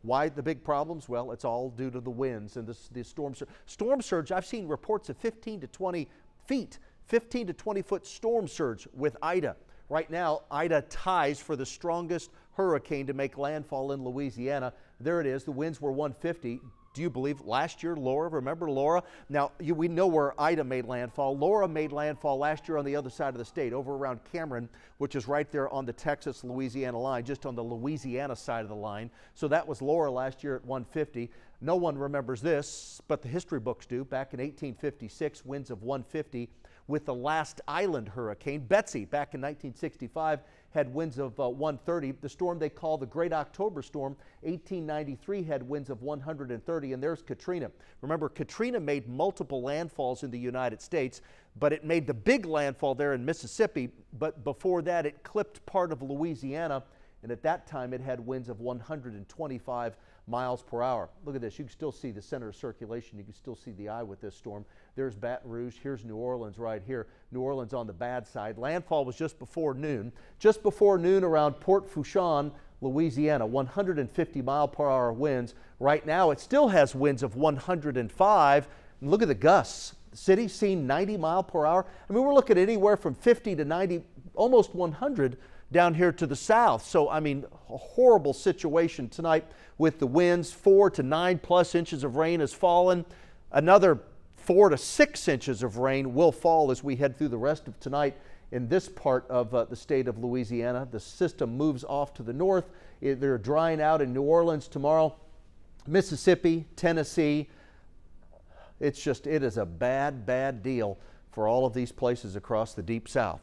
Why the big problems? Well, it's all due to the winds and the storm surge. Storm surge, I've seen reports of 15 to 20 feet, 15 to 20 foot storm surge with Ida. Right now, Ida ties for the strongest hurricane to make landfall in Louisiana. There it is. The winds were 150. Do you believe last year, Laura? Remember Laura? Now, we know where Ida made landfall. Laura made landfall last year on the other side of the state, over around Cameron, which is right there on the Texas-Louisiana line, just on the Louisiana side of the line. So that was Laura last year at 150. No one remembers this, but the history books do. Back in 1856, winds of 150 with the last island hurricane. Betsy, back in 1965, had winds of 130. The storm they call the Great October Storm, 1893, had winds of 130. And there's Katrina. Remember, Katrina made multiple landfalls in the United States, but it made the big landfall there in Mississippi. But before that, it clipped part of Louisiana. And at that time, it had winds of 125 miles per hour. Look at this. You can still see the center of circulation. You can still see the eye with this storm. There's Baton Rouge. Here's New Orleans right here. New Orleans on the bad side. Landfall was just before noon. Just before noon around Port Fourchon, Louisiana, 150 mile per hour winds. Right now, it still has winds of 105. And look at the gusts. The city's seen 90 mile per hour. I mean, we're looking at anywhere from 50 to 90, almost 100 down here to the south. So, I mean, a horrible situation tonight with the winds. 4 to 9 plus inches of rain has fallen. Another 4 to 6 inches of rain will fall as we head through the rest of tonight in this part of the state of Louisiana. The system moves off to the north. They're drying out in New Orleans tomorrow. Mississippi, Tennessee. It is a bad, bad deal for all of these places across the deep south.